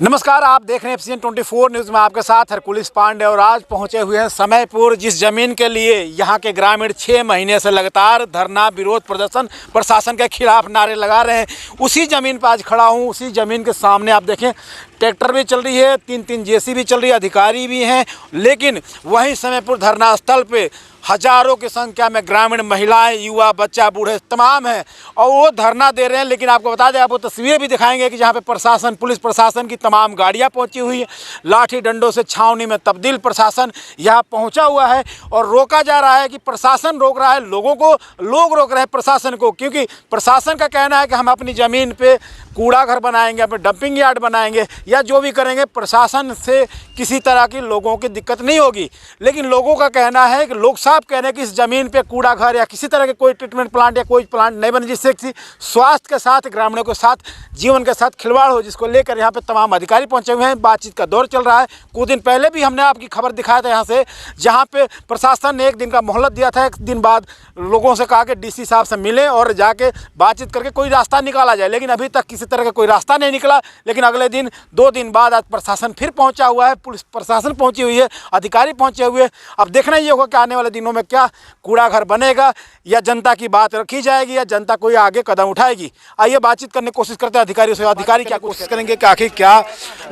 नमस्कार, आप देख रहे हैं FCN 24 न्यूज़ में आपके साथ हरकुलिस पांडे। और आज पहुंचे हुए हैं समयपुर, जिस ज़मीन के लिए यहाँ के ग्रामीण 6 महीने से लगातार धरना, विरोध प्रदर्शन, प्रशासन के खिलाफ नारे लगा रहे हैं। उसी ज़मीन पर आज खड़ा हूँ। उसी ज़मीन के सामने आप देखें, ट्रैक्टर भी चल रही है, 3 JCB चल रही है, अधिकारी भी हैं। लेकिन वहीं समयपुर धरना स्थल पे हजारों की संख्या में ग्रामीण महिलाएं, युवा, बच्चा, बूढ़े तमाम हैं और वो धरना दे रहे हैं। लेकिन आपको बता दें, आपको तस्वीरें भी दिखाएंगे कि जहाँ पे प्रशासन, पुलिस प्रशासन की तमाम गाड़ियाँ पहुँची हुई है। लाठी डंडों से छावनी में तब्दील प्रशासन यहाँ पहुँचा हुआ है और रोका जा रहा है कि प्रशासन रोक रहा है लोगों को, लोग रोक रहे हैं प्रशासन को। क्योंकि प्रशासन का कहना है कि हम अपनी ज़मीन पे कूड़ा घर बनाएंगे, अपने डंपिंग यार्ड बनाएंगे या जो भी करेंगे, प्रशासन से किसी तरह की लोगों की दिक्कत नहीं होगी। लेकिन लोगों का कहना है कि लोग साफ कह रहे हैं कि इस ज़मीन पे कूड़ा घर या किसी तरह के कोई ट्रीटमेंट प्लांट या कोई प्लांट नहीं बने, जिससे किसी स्वास्थ्य के साथ, ग्रामीणों के साथ, जीवन के साथ खिलवाड़ हो, जिसको लेकर यहाँ पे तमाम अधिकारी पहुँचे हुए हैं। बातचीत का दौर चल रहा है। कुछ दिन पहले भी हमने आपकी खबर दिखाया था यहाँ से, जहाँ पे प्रशासन ने 1 दिन का मोहलत दिया था। 1 दिन बाद लोगों से कहा कि DC साहब से मिलें और जाके बातचीत करके कोई रास्ता निकाला जाए। लेकिन अभी तक किसी तरह का कोई रास्ता नहीं निकला। लेकिन अगले दिन 2 दिन बाद आज प्रशासन फिर पहुंचा हुआ है, पुलिस प्रशासन पहुंची हुई है, अधिकारी पहुंचे हुए हैं। अब देखना ये होगा कि आने वाले दिनों में क्या कूड़ा घर बनेगा या जनता की बात रखी जाएगी या जनता कोई आगे कदम उठाएगी। आइए बातचीत करने की कोशिश करते हैं अधिकारियों से। अधिकारी क्या कोशिश करेंगे कि आखिर क्या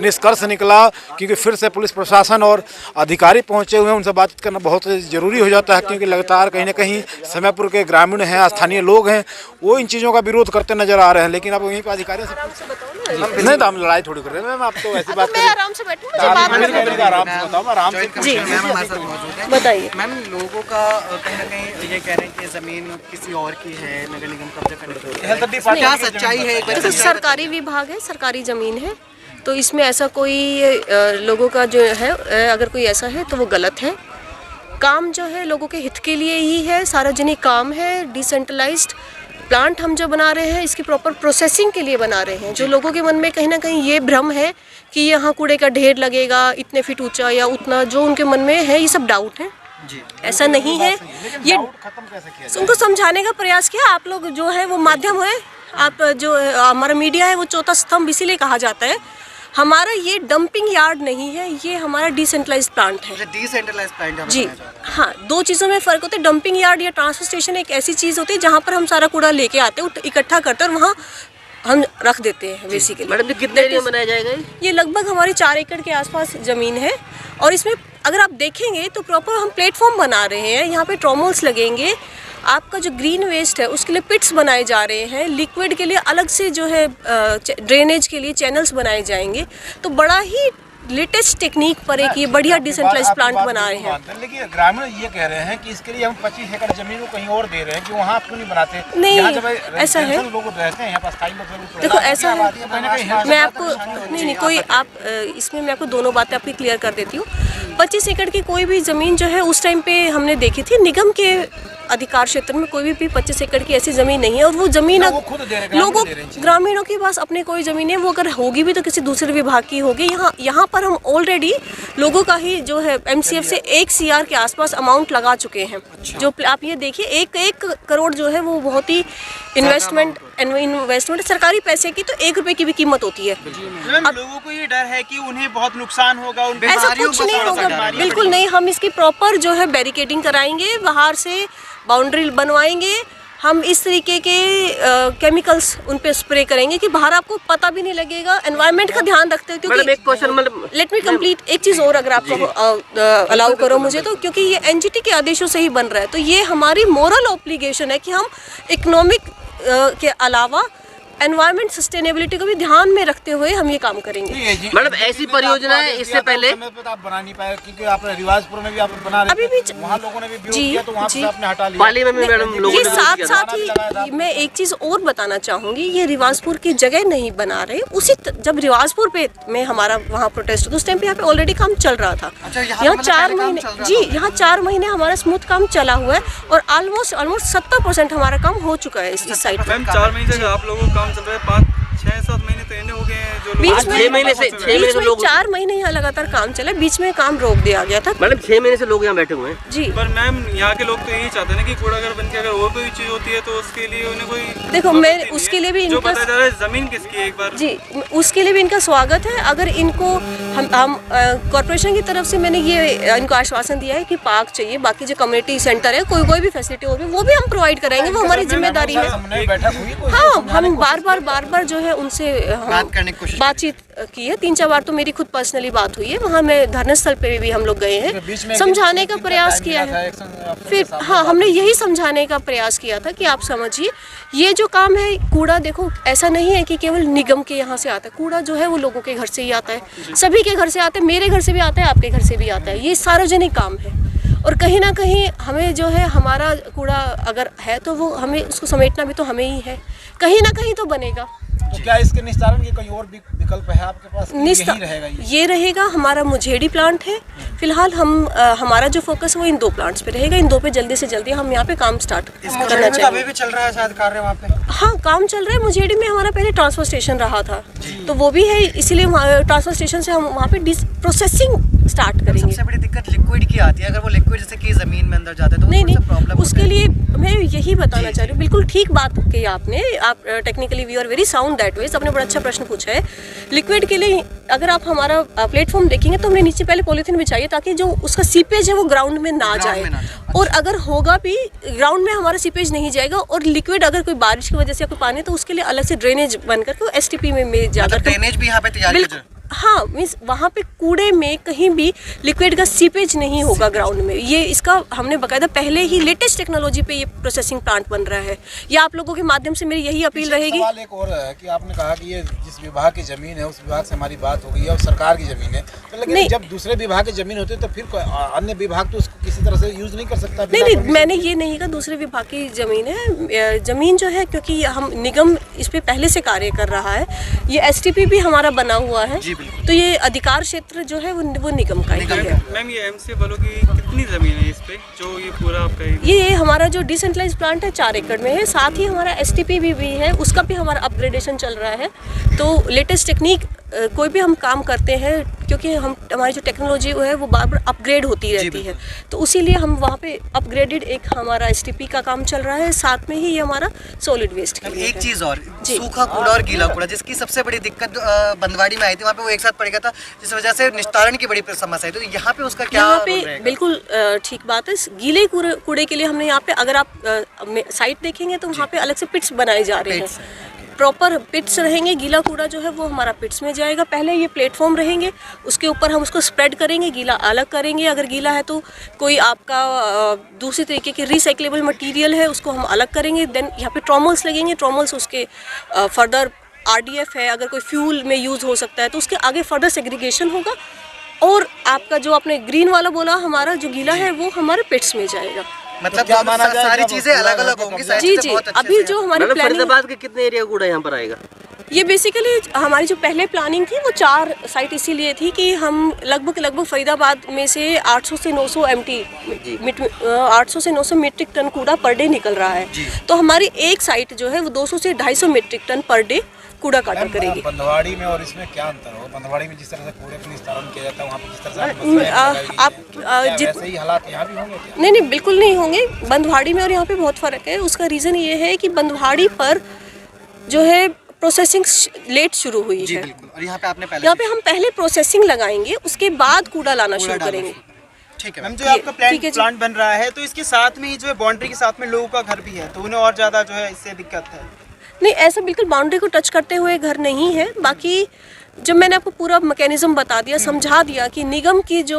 निष्कर्ष निकला, क्योंकि फिर से पुलिस प्रशासन और अधिकारी पहुंचे हुए हैं। उनसे बातचीत करना बहुत ज़रूरी हो जाता है, क्योंकि लगातार कहीं ना कहीं समयपुर के ग्रामीण हैं, स्थानीय लोग हैं, वो इन चीज़ों का विरोध करते नजर आ रहे हैं। लेकिन अब वहीं पर अधिकारियों से नहीं, तो हम लड़ाई थोड़ी कर रहे हैं मैम। आप तो ऐसी बात करें, आराम से बैठो, आराम से बताओ, आराम से जी बताइए। मैम, लोगों का कहीं ना कहीं ये कह रहे हैं कि ज़मीन किसी और की है, नगर निगम कब्जा करने की। क्या सच्चाई है? देखो, सरकारी विभाग है, सरकारी ज़मीन है, तो इसमें ऐसा कोई लोगों का जो है, अगर कोई ऐसा है तो वो गलत है। काम जो है लोगों के हित के लिए ही है, सार्वजनिक काम है। डिसेंट्रलाइज्ड प्लांट हम जो बना रहे हैं, इसकी प्रॉपर प्रोसेसिंग के लिए बना रहे हैं। जो लोगों के मन में कहीं ना कहीं ये भ्रम है कि यहाँ कूड़े का ढेर लगेगा इतने फीट ऊंचा या उतना, जो उनके मन में है, ये सब डाउट है। ऐसा नहीं है। ये उनको समझाने का प्रयास किया। आप लोग जो है वो माध्यम है, आप जो हमारा मीडिया है वो चौथा स्तंभ इसीलिए कहा जाता है। हमारा ये डंपिंग यार्ड नहीं है, ये हमारा डिसेंट्रलाइज्ड प्लांट है। डिसेंट्रलाइज्ड प्लांट जी हाँ, 2 चीज़ों में फ़र्क होता है। डंपिंग यार्ड या ट्रांसफर स्टेशन एक ऐसी चीज़ होती है जहाँ पर हम सारा कूड़ा लेके आते हैं, इकट्ठा करते हैं और वहाँ हम रख देते हैं बेसिकली। मैडम, कितने एरिया में बनाया जाएगा ये? लगभग हमारी 4 एकड़ के आसपास ज़मीन है। और इसमें अगर आप देखेंगे तो प्रॉपर हम प्लेटफॉर्म बना रहे हैं। यहाँ पे ट्रॉमल्स लगेंगे। आपका जो ग्रीन वेस्ट है उसके लिए पिट्स बनाए जा रहे हैं। लिक्विड के लिए अलग से जो है ड्रेनेज के लिए चैनल्स बनाए जाएंगे। तो बड़ा ही लेटेस्ट टेक्निक पर एक ये बढ़िया डिसेंट्रलाइज्ड प्लांट बना रहे हैं। लेकिन ग्रामीण ये कह रहे हैं कि इसके लिए हम 25 एकड़ जमीन को कहीं और दे रहे हैं कि वहाँ क्यों नहीं बनाते? नहीं, ऐसा है। लोग रहते हैं यहाँ पर। देखो ऐसा है, मैं आपको नहीं कोई आप इसमें मैं आपको दोनों बातें आपकी क्लियर कर देती हूँ। 25 एकड़ की कोई भी ज़मीन जो है उस टाइम पे हमने देखी थी, निगम के अधिकार क्षेत्र में कोई भी 25 एकड़ की ऐसी ज़मीन नहीं है। और वो ज़मीन लोगों, ग्रामीणों के पास अपने कोई ज़मीन है, वो अगर होगी भी तो किसी दूसरे विभाग की होगी। यहाँ पर हम ऑलरेडी लोगों का ही जो है MCF से 1 CR के आसपास अमाउंट लगा चुके हैं। जो आप ये देखिए, 1 करोड़ जो है वो बहुत ही इन्वेस्टमेंट सरकारी पैसे की तो 1 रुपए की भी कीमत होती है। अब लोगों को ये डर है कि उन्हें बहुत नुकसान होगा, ऐसा कुछ नहीं होगा, बिल्कुल नहीं। हम इसकी प्रॉपर जो है बैरिकेडिंग कराएंगे, बाहर से बाउंड्री बनवाएंगे। हम इस तरीके के केमिकल्स उन पे स्प्रे करेंगे कि बाहर आपको पता भी नहीं लगेगा। एनवायरनमेंट का ध्यान रखते हैं। क्योंकि एक क्वेश्चन, लेट मी कंप्लीट, एक चीज़ और अगर आप अलाउ करो मुझे तो, क्योंकि ये NGT के आदेशों से ही बन रहा है, तो ये हमारी मोरल ऑब्लिगेशन है कि हम इकोनॉमिक के अलावा एनवायरमेंट सस्टेनेबिलिटी को भी ध्यान में रखते हुए हम ये काम करेंगे। मैडम, ऐसी परियोजना है इससे पहले आप बना नहीं पाए, क्योंकि आप रिवाजपुर में भी आप बना रहे अभी भी वहाँ लोगों ने भी विरोध किया, तो वहाँ से आपने हटा लिया। पाली में भी मैडम लोगों ये ने साथ ही मैं एक चीज़ और बताना चाहूँगी, ये रिवाजपुर की जगह नहीं बना रहे। उसी जब रिवाजपुर पे में हमारा वहाँ प्रोटेस्ट हुआ, उस टाइम पे यहाँ पे ऑलरेडी काम चल रहा था। यहाँ 4 महीने, जी यहाँ 4 महीने हमारा स्मूथ काम चला हुआ है और ऑलमोस्ट 70% हमारा काम हो चुका है इस साइड पे। 4 महीने से आप लोगों का काम चल रहा है, 5-6-7 महीने तो इन्हें हो गए हैं जो बीच में 6 महीने से 6 महीने बीच से में लोग 4 महीने यहाँ लगातार काम चला, बीच में काम रोक दिया गया था। मैडम 6 महीने से लोग यहाँ बैठे हुए हैं। जी पर मैम यहाँ के लोग तो यही चाहते हैं ना कि कूड़ाघर बन के अगर और कोई चीज होती है तो उसके लिए उन्हें कोई देखो, मदद मैं नहीं है। उसके लिए भी जो इनका बताया जा रहा है जमीन किसकी है एक बार। जी उसके लिए भी इनका स्वागत है। अगर इनको हम कॉर्पोरेशन की तरफ से मैंने ये इनको आश्वासन दिया है कि पार्क चाहिए, बाकी जो कम्युनिटी सेंटर है कोई भी फैसिलिटी होगी वो भी हम प्रोवाइड कराएंगे, वो हमारी जिम्मेदारी है। हाँ, हम बार जो है उनसे बातचीत की है, 3-4 बार तो मेरी खुद पर्सनली बात हुई है। वहाँ मैं धरना स्थल पे भी हम लोग गए हैं, समझाने का प्रयास किया है। फिर हाँ, हमने यही समझाने का प्रयास किया था कि आप समझिए ये जो काम है, कूड़ा देखो ऐसा नहीं है कि केवल निगम के यहाँ से आता है, कूड़ा जो है वो लोगों के घर से ही आता है, सभी के घर से आता है, मेरे घर से भी आता है, आपके घर से भी आता है। ये सार्वजनिक काम है और कहीं ना कहीं हमें जो है हमारा कूड़ा अगर है तो वो हमें उसको समेटना भी तो हमें ही है, कहीं ना कहीं तो बनेगा। तो क्या इसके निस्तारण के कोई और विकल्प है आपके पास? यही रहेगा ये रहेगा हमारा मुझेड़ी प्लांट है। फिलहाल हम हमारा जो फोकस है वो इन 2 प्लांट्स पे रहेगा। इन 2 पे जल्दी से जल्दी हम यहाँ पे काम स्टार्ट करना चाहिए। अभी भी चल रहा है शायद कार्य वहाँ पे? हाँ, काम चल रहा है। मुझेड़ी में हमारा पहले ट्रांसफर स्टेशन रहा था तो वो भी है, इसीलिए ट्रांसफर स्टेशन से हम वहाँ पे प्रोसेसिंग स्टार्ट करेंगे। सबसे बड़ी दिक्कत लिक्विड की आती है, अगर वो लिक्विड जैसे कि जमीन में अंदर जाता है तो नहीं, प्रॉब्लम उसके लिए मैं यही बताना चाह रही हूँ, बिल्कुल ठीक बात की आपने। आप technically we are very sound that ways, आपने बड़ा अच्छा प्रश्न पूछा है। लिक्विड के लिए अगर आप हमारा प्लेटफॉर्म देखेंगे तो हमने नीचे पहले पॉलीथीन बिछाई है ताकि जो उसका सीपेज है वो ग्राउंड में ना जाए, और अगर होगा भी ग्राउंड में हमारा सीपेज नहीं जाएगा, और लिक्विड अगर कोई बारिश की वजह से कोई पानी तो उसके लिए अलग से ड्रेनेज बनकर के STP में जाकर ड्रेनेज भी यहाँ पे तैयार किया जाए। हाँ, मीन्स वहाँ पे कूड़े में कहीं भी लिक्विड का सीपेज नहीं होगा ग्राउंड में। ये इसका हमने बकायदा पहले ही लेटेस्ट टेक्नोलॉजी पे ये प्रोसेसिंग प्लांट बन रहा है। ये आप लोगों के माध्यम से मेरी यही अपील रहेगी। सवाल एक और है कि आपने कहा कि ये जिस विभाग की जमीन है उस विभाग से हमारी बात हो गई है और सरकार की जमीन है, तो लेकिन जब दूसरे विभाग की जमीन होती है तो फिर अन्य विभाग तो उसको किसी तरह से यूज नहीं कर सकता। नहीं, मैंने ये नहीं कहा दूसरे विभाग की जमीन है। जमीन जो है, क्योंकि हम निगम इस पे पहले से कार्य कर रहा है, ये STP भी हमारा बना हुआ है, तो ये अधिकार क्षेत्र जो है वो निगम का ही है। मैम ये MCA वालों की कितनी जमीन है इस पे जो ये पूरा आपका ये हमारा जो डिसेंट्रलाइज प्लांट है 4 एकड़ में है, साथ ही हमारा STP भी है, उसका भी हमारा अपग्रेडेशन चल रहा है। तो लेटेस्ट टेक्निक कोई भी हम काम करते हैं, क्योंकि हमारी जो टेक्नोलॉजी है वो बार बार अपग्रेड होती रहती है, तो उसीलिए हम वहाँ पे अपग्रेडेड एक हमारा STP का काम चल रहा है, साथ में ही ये हमारा सॉलिड वेस्ट का। एक चीज और, सूखा कूड़ा और गीला कूड़ा जिसकी सबसे बड़ी दिक्कत बंदवाड़ी में आई थी, वहाँ पे वो एक साथ पड़ गया था जिस वजह से निस्तारण की बड़ी समस्या है। तो यहाँ पे उसका क्या यहाँ पे बिल्कुल ठीक बात है। गीले कूड़े के लिए हमने यहाँ पे, अगर आप साइट देखेंगे तो वहाँ पे अलग से पिट्स बनाए जा रहे हैं, प्रॉपर पिट्स रहेंगे। गीला कूड़ा जो है वो हमारा पिट्स में जाएगा। पहले ये प्लेटफॉर्म रहेंगे, उसके ऊपर हम उसको स्प्रेड करेंगे, गीला अलग करेंगे। अगर गीला है तो कोई आपका दूसरी तरीके की रिसाइक्लेबल मटेरियल है उसको हम अलग करेंगे। देन यहाँ पे ट्रॉमल्स लगेंगे, ट्रॉमल्स उसके फर्दर RDF है, अगर कोई फ्यूल में यूज़ हो सकता है तो उसके आगे फर्दर सेग्रीगेशन होगा। और आपका जो आपने ग्रीन वाला बोला, हमारा जो गीला है वो हमारे पिट्स में जाएगा। मतलब क्या माना जाए, सारी चीजें अलग अलग होंगी। जी, अभी जो हमारी प्लानिंग, फरीदाबाद के कितने एरिया कूड़ा यहाँ पर आएगा? ये बेसिकली हमारी जो पहले प्लानिंग थी वो 4 साइट इसीलिए थी कि हम लगभग फरीदाबाद में से 800 से 900 मीट्रिक टन कूड़ा पर डे निकल रहा है। तो हमारी एक साइट जो है वो 200 से 250 मीट्रिक टन पर डे कूड़ा काटा करेगी। बंदवाड़ी में और इसमें क्या अंतर हो? बंदवाड़ी में जिस तरह से कूड़े का निस्तारण किया जाता है, वहाँ पे जिस तरह से आप जितने ही हालात यहाँ भी होंगे? नहीं, बिल्कुल नहीं होंगे। बंदवाड़ी में और यहाँ पे बहुत फ़र्क है। उसका रीज़न ये है कि बंदवाड़ी पर जो है प्रोसेसिंग लेट शुरू हुई है। और यहाँ पे हम पहले प्रोसेसिंग लगाएंगे, उसके बाद कूड़ा लाना शुरू करेंगे। ठीक है मैम। जो आपका प्लांट बन रहा है तो इसके साथ में ही जो है बाउंड्री के साथ में लोगों का घर भी है, तो उन्हें और ज़्यादा जो है इससे दिक्कत है। नहीं, ऐसा बिल्कुल बाउंड्री को टच करते हुए घर नहीं है। बाकी जब मैंने आपको पूरा मैकेनिज्म बता दिया, समझा दिया कि निगम की जो